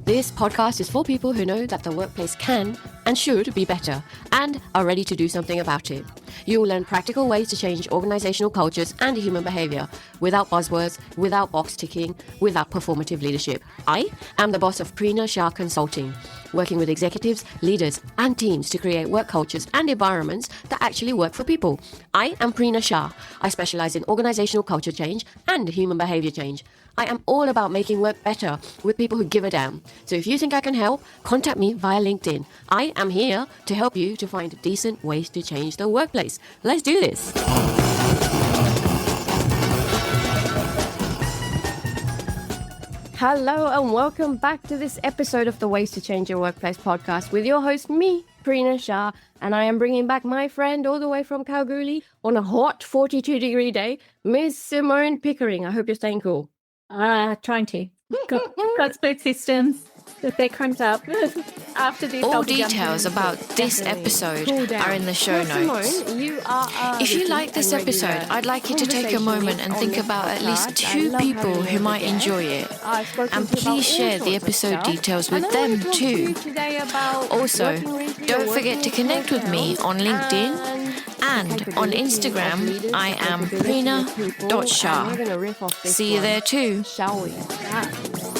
This podcast is for people who know that the workplace can and should be better and are ready to do something about it. You will learn practical ways to change organizational cultures and human behavior without buzzwords, without box ticking, without performative leadership. I am the boss of Prina Shah Consulting, working with executives, leaders, and teams to create work cultures and environments that actually work for people. I am Prina Shah. I specialize in organizational culture change and human behavior change. I am all about making work better with people who give a damn. So if you think I can help, contact me via LinkedIn. I am here to help you to find decent ways to change the workplace. Let's do this. Hello and welcome back to this episode of the Ways to Change Your Workplace podcast with your host, me, Prina Shah, and I am bringing back my friend all the way from Kalgoorlie on a hot 42-degree day, Miss Simone Pickering. I hope you're staying cool. Trying to. Got split systems. They cranked up. After this, all details about this episode are in the show notes. Simone, if you like this episode, I'd like you to take a moment and think about at least 2 people who might enjoy it. And please share the episode details with them too. Also, don't forget to connect with me on LinkedIn. And on Instagram, I am prina.shah. See you there too. Shall we?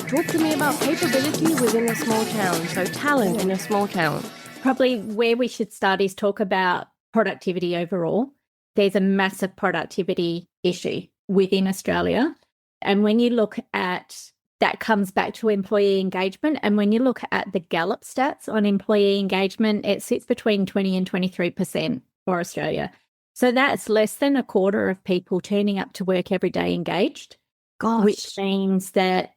Talk to me about capability within a small town, so talent in a small town. Probably where we should start is talk about productivity overall. There's a massive productivity issue within Australia. And when you look at that, comes back to employee engagement. And when you look at the Gallup stats on employee engagement, it sits between 20 and 23% for Australia. So that's less than a quarter of people turning up to work every day engaged. Gosh. Which means that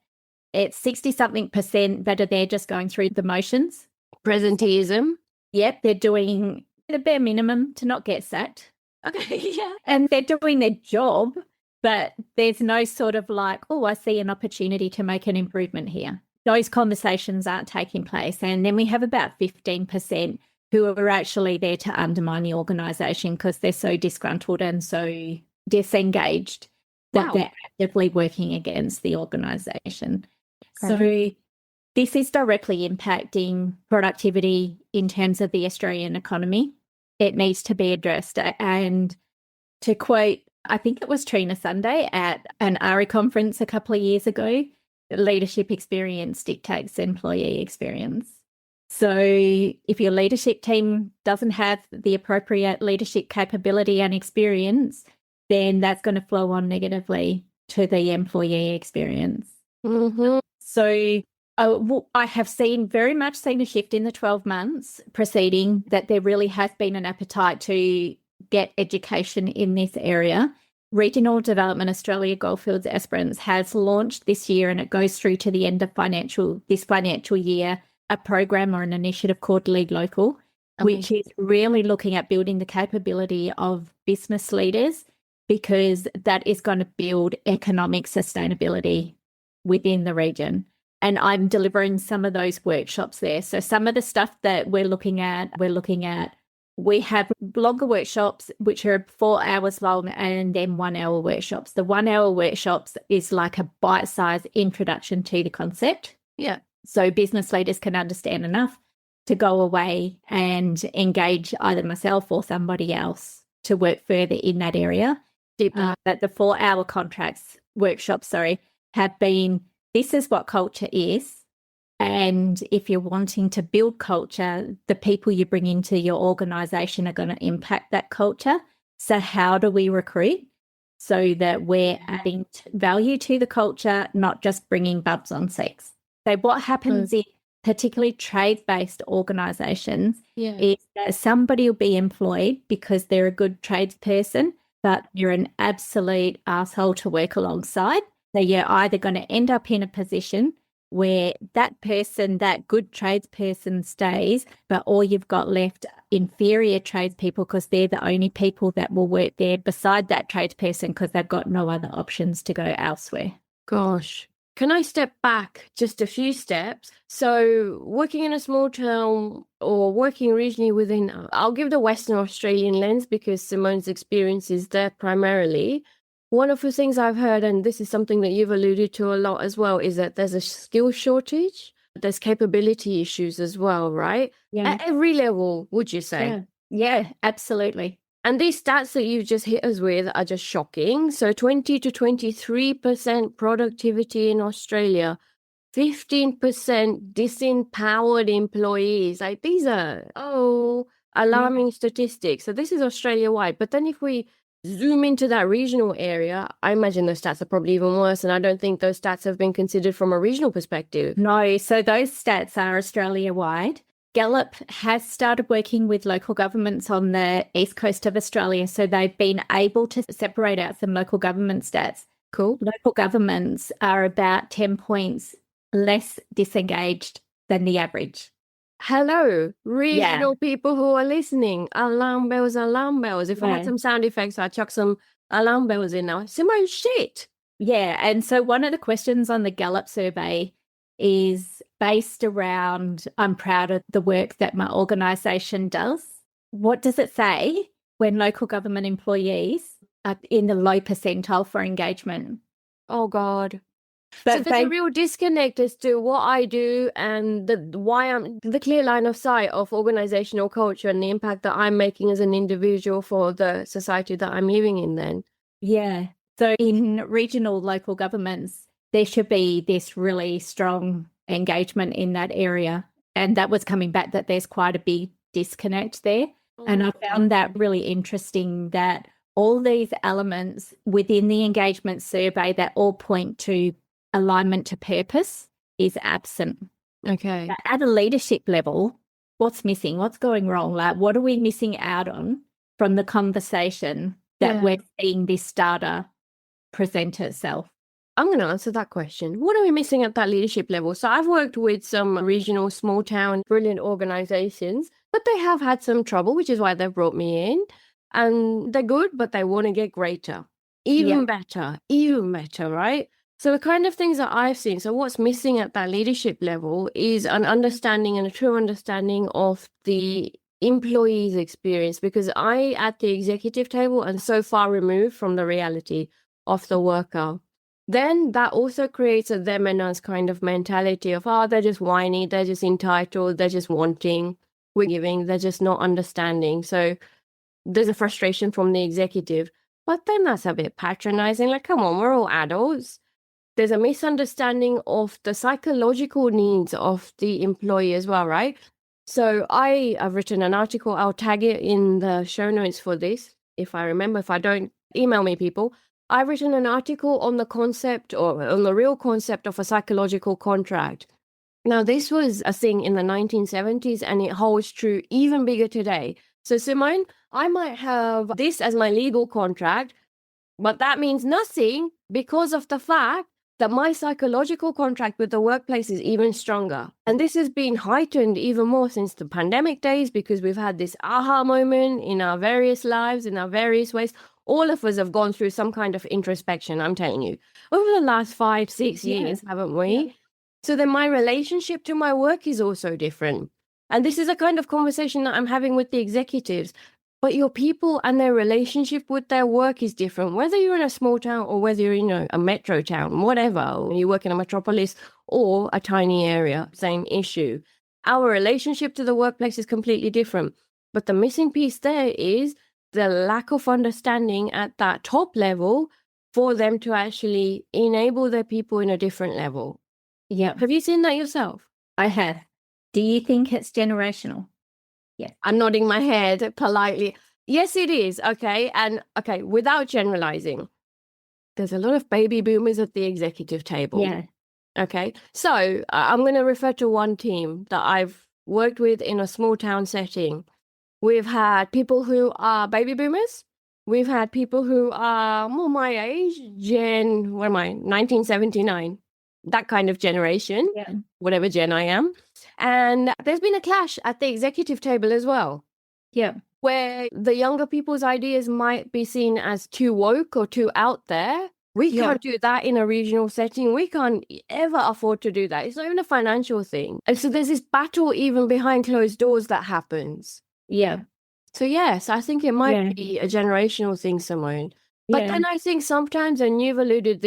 it's 60-something% that are there just going through the motions. Presenteeism. Yep, they're doing the bare minimum to not get sacked. Okay, yeah. And they're doing their job, but there's no sort of like, oh, I see an opportunity to make an improvement here. Those conversations aren't taking place. And then we have about 15% who are actually there to undermine the organisation because they're so disgruntled and so disengaged that they're actively working against the organisation. So this is directly impacting productivity in terms of the Australian economy. It needs to be addressed. And to quote, I think it was Trina Sunday at an ARI conference a couple of years ago, leadership experience dictates employee experience. So if your leadership team doesn't have the appropriate leadership capability and experience, then that's going to flow on negatively to the employee experience. Mm-hmm. So I have very much seen a shift in the 12 months preceding that there really has been an appetite to get education in this area. Regional Development Australia Goldfields Esperance has launched this year, and it goes through to the end of this financial year, a program or an initiative called Lead Local, which is really looking at building the capability of business leaders, because that is going to build economic sustainability within the region. And I'm delivering some of those workshops there. So some of the stuff that we're looking at, we have longer workshops, which are 4 hours long, and then 1 hour workshops. The 1 hour workshops is like a bite-sized introduction to the concept. Yeah. So business leaders can understand enough to go away and engage either myself or somebody else to work further in that area. That the 4 hour workshops have been, this is what culture is. And if you're wanting to build culture, the people you bring into your organisation are going to impact that culture. So how do we recruit so that we're adding value to the culture, not just bringing bubs on seats? So what happens in particularly trade-based organisations is that somebody will be employed because they're a good tradesperson, but you're an absolute asshole to work alongside. So you're either going to end up in a position where that person, that good tradesperson stays, but all you've got left inferior tradespeople because they're the only people that will work there beside that tradesperson because they've got no other options to go elsewhere. Gosh. Can I step back just a few steps? So working in a small town or working regionally within, I'll give the Western Australian lens because Simone's experience is there primarily. One of the things I've heard, and this is something that you've alluded to a lot as well, is that there's a skill shortage. there's capability issues as well, right? Yeah. At every level, would you say? Yeah, absolutely. And these stats that you've just hit us with are just shocking. So 20 to 23% productivity in Australia, 15% disempowered employees. Like these are, alarming statistics. So this is Australia-wide. But then if we zoom into that regional area, I imagine those stats are probably even worse. And I don't think those stats have been considered from a regional perspective. No, so those stats are Australia-wide. Gallup has started working with local governments on the east coast of Australia, so they've been able to separate out some local government stats. Cool. Local governments are about 10 points less disengaged than the average. Hello, regional people who are listening. Alarm bells, alarm bells. If I had some sound effects, I'd chuck some alarm bells in now. Simone, shit. Yeah, and so one of the questions on the Gallup survey is based around, I'm proud of the work that my organisation does. What does it say when local government employees are in the low percentile for engagement? Oh, God. But so there's a real disconnect as to what I do and the clear line of sight of organizational culture and the impact that I'm making as an individual for the society that I'm living in then. Yeah. So in regional local governments, there should be this really strong engagement in that area. And that was coming back that there's quite a big disconnect there. And I found that really interesting that all these elements within the engagement survey that all point to alignment to purpose is absent. Okay. At a leadership level, what's missing? What's going wrong? Like, what are we missing out on from the conversation that we're seeing this data present itself? I'm going to answer that question. What are we missing at that leadership level? So I've worked with some regional, small town, brilliant organizations, but they have had some trouble, which is why they've brought me in. And they're good, but they want to get greater, even better, right? So the kind of things that I've seen, so what's missing at that leadership level is an understanding and a true understanding of the employee's experience, because I, at the executive table, am so far removed from the reality of the worker. Then that also creates a them and us kind of mentality of, they're just whiny, they're just entitled, they're just wanting, we're giving, they're just not understanding. So there's a frustration from the executive. But then that's a bit patronizing. Like, come on, we're all adults. There's a misunderstanding of the psychological needs of the employee as well, right? So I've written an article. I'll tag it in the show notes for this, if I remember. If I don't, email me, people. I've written an article on the concept, or on the real concept of a psychological contract. Now, this was a thing in the 1970s, and it holds true even bigger today. So, Simone, I might have this as my legal contract, but that means nothing because of the fact that my psychological contract with the workplace is even stronger. And this has been heightened even more since the pandemic days, because we've had this aha moment in our various lives, in our various ways. All of us have gone through some kind of introspection, I'm telling you, over the last 5-6 years, haven't we? Yeah. So then my relationship to my work is also different. And this is a kind of conversation that I'm having with the executives. But your people and their relationship with their work is different, whether you're in a small town or whether you're in a metro town, whatever, or you work in a metropolis or a tiny area, same issue. Our relationship to the workplace is completely different. But the missing piece there is the lack of understanding at that top level for them to actually enable their people in a different level. Yeah. Have you seen that yourself? I have. Do you think it's generational? Yes. I'm nodding my head politely. Yes, it is. Okay. And okay, without generalizing, there's a lot of baby boomers at the executive table. Yeah. Okay. So I'm going to refer to one team that I've worked with in a small town setting. We've had people who are baby boomers. We've had people who are more my age, 1979, that kind of generation, whatever gen I am. And there's been a clash at the executive table as well. Yeah. Where the younger people's ideas might be seen as too woke or too out there. We can't do that in a regional setting. We can't ever afford to do that. It's not even a financial thing. And so there's this battle even behind closed doors that happens. Yeah. So yes, I think it might be a generational thing, Simone. But then I think sometimes, and you've alluded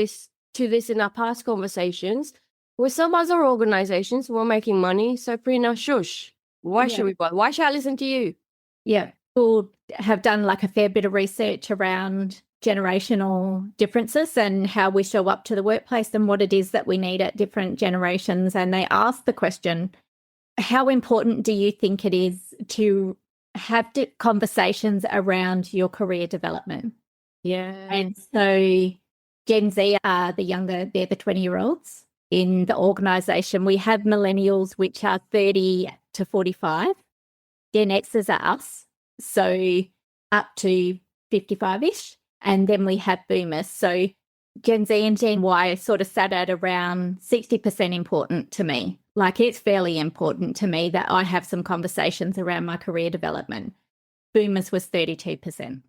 to this in our past conversations, With some other organizations, we're making money. So Prina, shush. Why should we buy? Why should I listen to you? Yeah. People have done like a fair bit of research around generational differences and how we show up to the workplace and what it is that we need at different generations. And they ask the question, how important do you think it is to have conversations around your career development? Yeah. And so Gen Z are the younger, they're the 20-year-olds in the organisation. We have millennials, which are 30 to 45. Gen Xers are us, so up to 55-ish. And then we have boomers. So Gen Z and Gen Y sort of sat at around 60% important to me. Like, it's fairly important to me that I have some conversations around my career development. Boomers was 32%.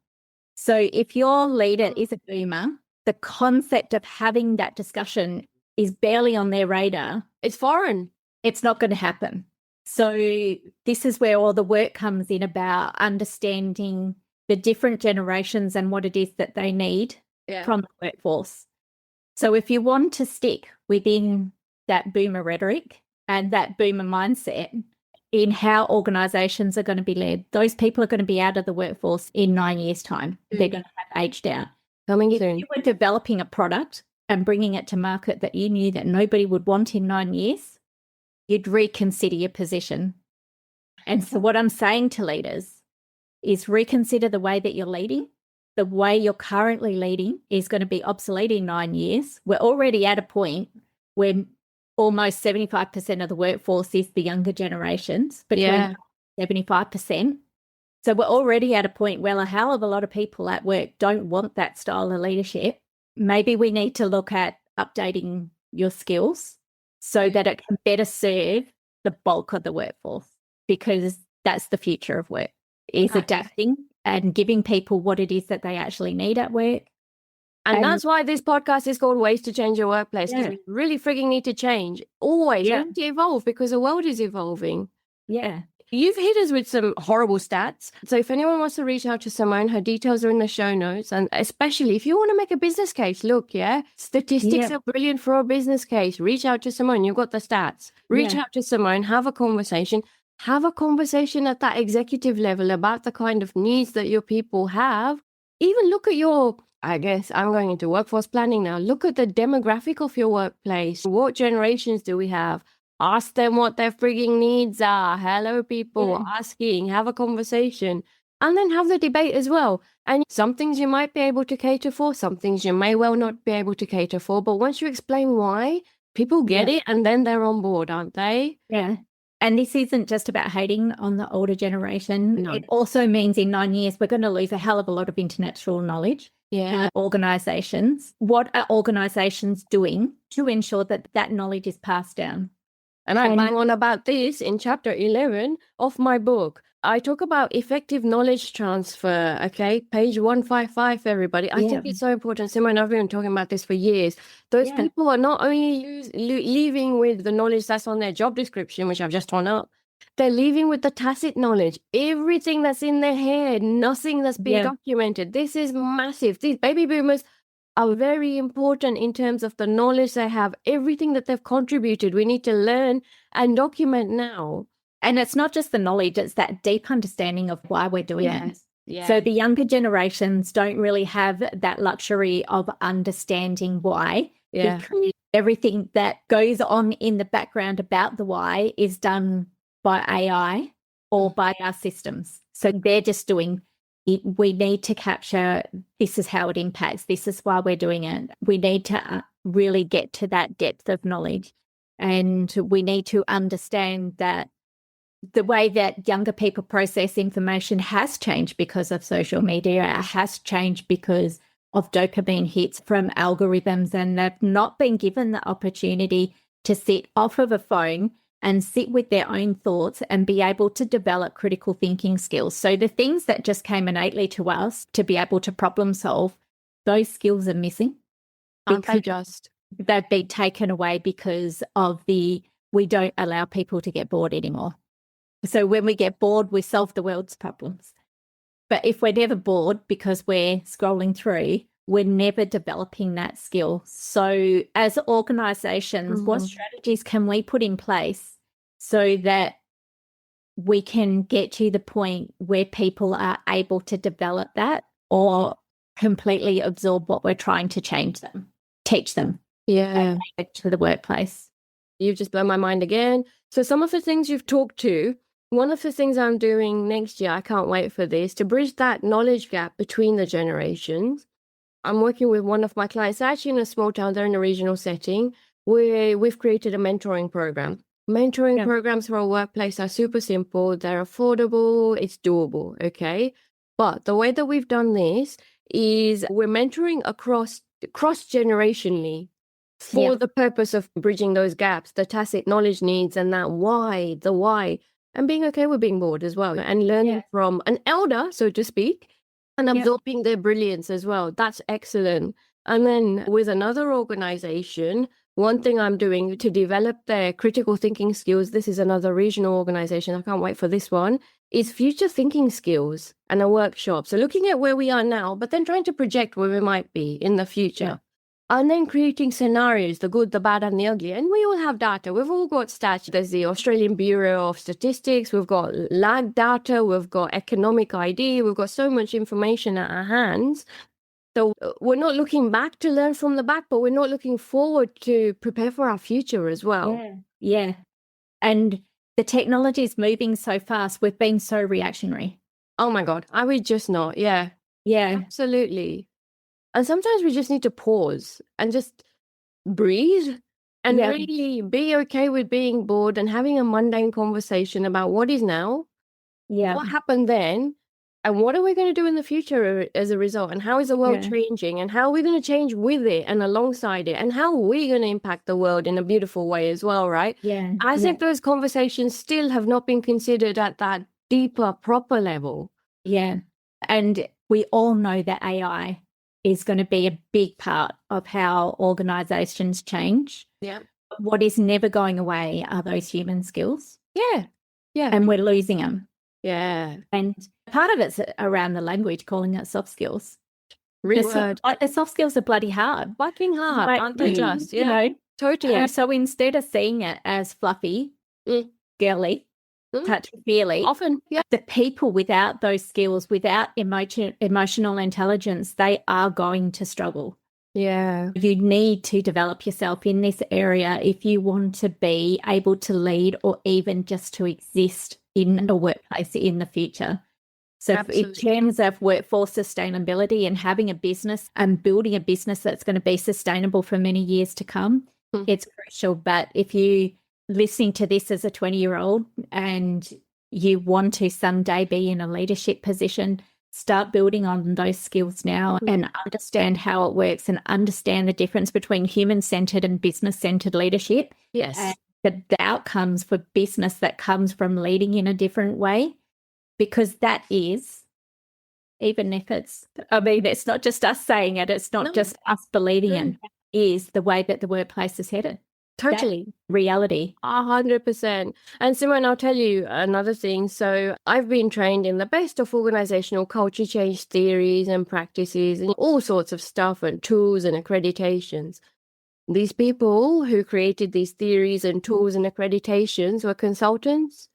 So if your leader is a boomer, the concept of having that discussion is barely on their radar. It's foreign. It's not going to happen. So this is where all the work comes in about understanding the different generations and what it is that they need from the workforce. So if you want to stick within that boomer rhetoric and that boomer mindset in how organisations are going to be led, those people are going to be out of the workforce in 9 years' time. They're going to have aged out. Coming if soon. you were developing a product and bringing it to market that you knew that nobody would want in 9 years, you'd reconsider your position. And so what I'm saying to leaders is reconsider the way that you're leading. The way you're currently leading is going to be obsolete in 9 years. We're already at a point where almost 75% of the workforce is the younger generations, between 75%. So we're already at a point where a hell of a lot of people at work don't want that style of leadership. Maybe we need to look at updating your skills so that it can better serve the bulk of the workforce, because that's the future of work, is adapting and giving people what it is that they actually need at work. And that's why this podcast is called Ways to Change Your Workplace, because we really freaking need to change. Always. We need to evolve because the world is evolving. Yeah. You've hit us with some horrible stats. So if anyone wants to reach out to Simone, her details are in the show notes. And especially if you want to make a business case, look, statistics are brilliant for a business case. Reach out to Simone. You've got the stats. Reach out to Simone. Have a conversation. Have a conversation at that executive level about the kind of needs that your people have. Even look at your, I guess I'm going into workforce planning now. Look at the demographic of your workplace. What generations do we have? Ask them what their frigging needs are. Hello, people, asking, have a conversation, and then have the debate as well. And some things you might be able to cater for, some things you may well not be able to cater for. But once you explain why, people get it, and then they're on board, aren't they? Yeah. And this isn't just about hating on the older generation. No. It also means in 9 years, we're going to lose a hell of a lot of intellectual knowledge. Organisations. What are organisations doing to ensure that that knowledge is passed down? And I bang on about this in chapter 11 of my book. I talk about effective knowledge transfer, page 155, everybody. I think it's so important. Simone, I've been talking about this for years. Those people are not only leaving with the knowledge that's on their job description, which I've just torn up, they're leaving with the tacit knowledge, everything that's in their head, nothing that's being documented. This is massive. These baby boomers are very important in terms of the knowledge they have, everything that they've contributed. We need to learn and document now. And it's not just the knowledge, it's that deep understanding of why we're doing it. Yeah. So the younger generations don't really have that luxury of understanding why. Because everything that goes on in the background about the why is done by AI or by our systems. So they're just doing it. We need to capture, this is how it impacts, this is why we're doing it. We need to really get to that depth of knowledge. And we need to understand that the way that younger people process information has changed because of social media. It has changed because of dopamine hits from algorithms, and they've not been given the opportunity to sit off of a phone and sit with their own thoughts and be able to develop critical thinking skills. So the things that just came innately to us to be able to problem solve, those skills are missing. Aren't they just? They've been taken away because of we don't allow people to get bored anymore. So when we get bored, we solve the world's problems. But if we're never bored because we're scrolling through, we're never developing that skill. So as organizations, what strategies can we put in place so that we can get to the point where people are able to develop that or completely absorb what we're trying to teach them to the workplace? You've just blown my mind again. So some of the things you've talked to, one of the things I'm doing next year, I can't wait for this, to bridge that knowledge gap between the generations. I'm working with one of my clients, actually in a small town, they're in a regional setting, where we've created a mentoring program. Mentoring programs for a workplace are super simple, they're affordable, it's doable, okay? But the way that we've done this is we're mentoring cross-generationally for the purpose of bridging those gaps, the tacit knowledge needs and the why, and being okay with being bored as well, and learning from an elder, so to speak, and absorbing their brilliance as well. That's excellent. And then with another organization, one thing I'm doing to develop their critical thinking skills, this is another regional organization, I can't wait for this one, is future thinking skills and a workshop. So looking at where we are now, but then trying to project where we might be in the future. Yeah. And then creating scenarios, the good, the bad, and the ugly. And we all have data. We've all got stats. There's the Australian Bureau of Statistics. We've got lag data. We've got economic ID. We've got so much information at our hands. So we're not looking back to learn from the back, but we're not looking forward to prepare for our future as well. Yeah. And the technology is moving so fast. We've been so reactionary. Oh, my God. I would just not. Yeah. Absolutely. And sometimes we just need to pause and just breathe and really be okay with being bored and having a mundane conversation about what is now, what happened then, and what are we going to do in the future as a result, and how is the world changing, and how are we going to change with it and alongside it, and how are we going to impact the world in a beautiful way as well, right? I think those conversations still have not been considered at that deeper, proper level. And we all know that AI is going to be a big part of how organizations change. What is never going away are those human skills. And we're losing them. And part of it's around the language, calling it soft skills. The soft skills are bloody hard. Fucking hard, aren't they just? You know, totally. So instead of seeing it as fluffy, girly, touchy-feely, often, the people without those skills, without emotional intelligence, they are going to struggle. You need to develop yourself in this area if you want to be able to lead or even just to exist in a workplace in the future. So in terms of workforce sustainability and having a business and building a business that's going to be sustainable for many years to come, it's crucial. But if you listening to this as a 20-year-old and you want to someday be in a leadership position, start building on those skills now and understand how it works and understand the difference between human-centered and business-centered leadership. And the outcomes for business that comes from leading in a different way, because that is, even if it's not just us saying it, it's not just us believing it, is the way that the workplace is headed. Totally. That's reality. 100%. And Simone, I'll tell you another thing. So I've been trained in the best of organizational culture change theories and practices and all sorts of stuff and tools and accreditations. These people who created these theories and tools and accreditations were consultants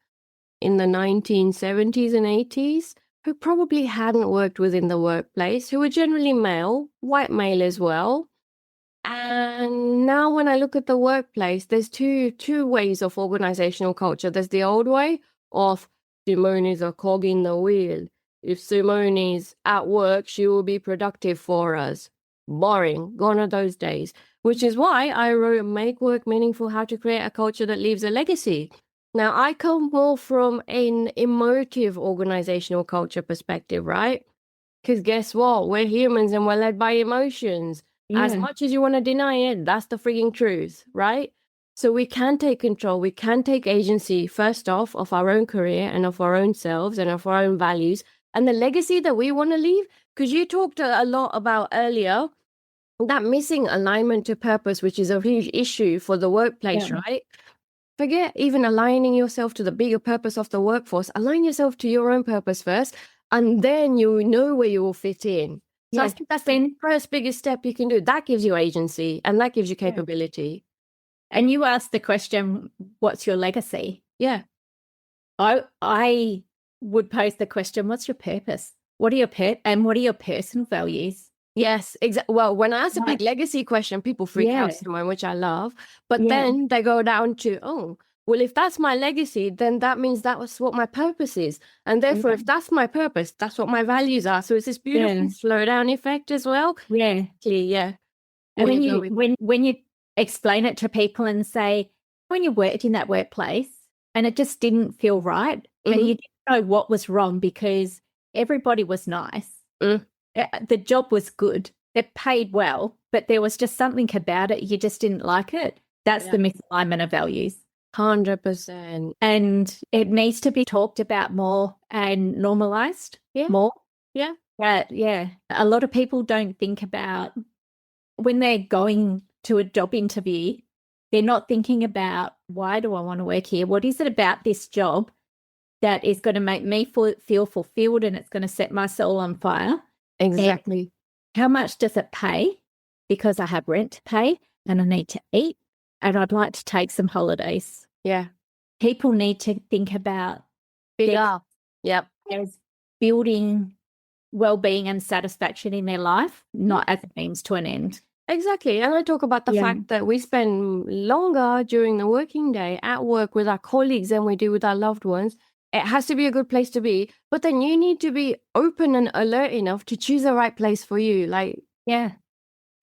in the 1970s and 80s who probably hadn't worked within the workplace, who were generally male, white male as well. And now when I look at the workplace, there's two ways of organizational culture. There's the old way of Simone is a cog in the wheel. If Simone is at work, she will be productive for us. Boring. Gone are those days. Which is why I wrote Make Work Meaningful, How to Create a Culture That Leaves a Legacy. Now, I come more from an emotive organizational culture perspective, right? Because guess what? We're humans and we're led by emotions. As much as you want to deny it, that's the freaking truth, right? So we can take control. We can take agency, first off, of our own career and of our own selves and of our own values and the legacy that we want to leave. Because you talked a lot about earlier that missing alignment to purpose, which is a huge issue for the workplace, right? Forget even aligning yourself to the bigger purpose of the workforce. Align yourself to your own purpose first, and then you know where you will fit in. So I think that's the first biggest step you can do. That gives you agency and that gives you capability. And you asked the question, what's your legacy? Yeah. I would pose the question, what's your purpose? What are your personal values? Yes, exactly. Well, when I ask the big legacy question, people freak out, Simone, which I love. But then they go down to, well, if that's my legacy, then that means that was what my purpose is. And therefore, if that's my purpose, that's what my values are. So it's this beautiful slow down effect as well. Yeah. Yeah. And when you explain it to people and say, when you worked in that workplace and it just didn't feel right, and you didn't know what was wrong because everybody was nice. The job was good. It paid well, but there was just something about it. You just didn't like it. That's the misalignment of values. 100%. And it needs to be talked about more and normalized more. Yeah. Yeah. A lot of people don't think about when they're going to a job interview, they're not thinking about, why do I want to work here? What is it about this job that is going to make me feel fulfilled and it's going to set my soul on fire? Exactly. And how much does it pay? Because I have rent to pay and I need to eat and I'd like to take some holidays. Yeah. People need to think about bigger. As building well-being and satisfaction in their life, not as a means to an end. Exactly. And I talk about the fact that we spend longer during the working day at work with our colleagues than we do with our loved ones. It has to be a good place to be, but then you need to be open and alert enough to choose the right place for you. Like,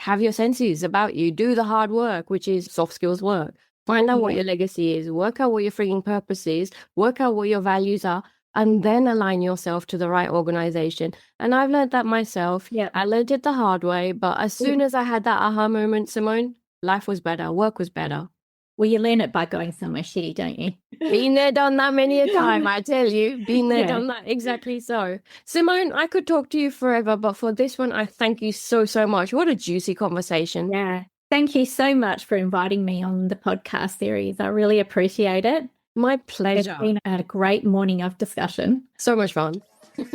have your senses about you, do the hard work, which is soft skills work. Find out what your legacy is, work out what your freaking purpose is, work out what your values are, and then align yourself to the right organization. And I've learned that myself. I learned it the hard way, but as soon as I had that aha moment, Simone, life was better, work was better. Well, you learn it by going somewhere shitty, don't you? Been there, done that many a time, I tell you. Been there, done that. Exactly so. Simone, I could talk to you forever, but for this one, I thank you so, so much. What a juicy conversation. Yeah. Thank you so much for inviting me on the podcast series. I really appreciate it. My pleasure. It's been a great morning of discussion. So much fun.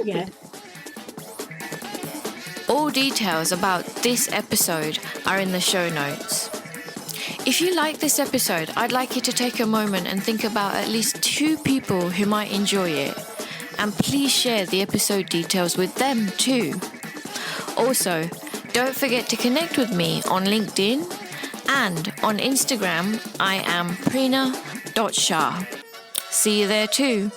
Yeah. All details about this episode are in the show notes. If you like this episode, I'd like you to take a moment and think about at least 2 people who might enjoy it. And please share the episode details with them too. Also, don't forget to connect with me on LinkedIn and on Instagram. I am Prina Shah. See you there too.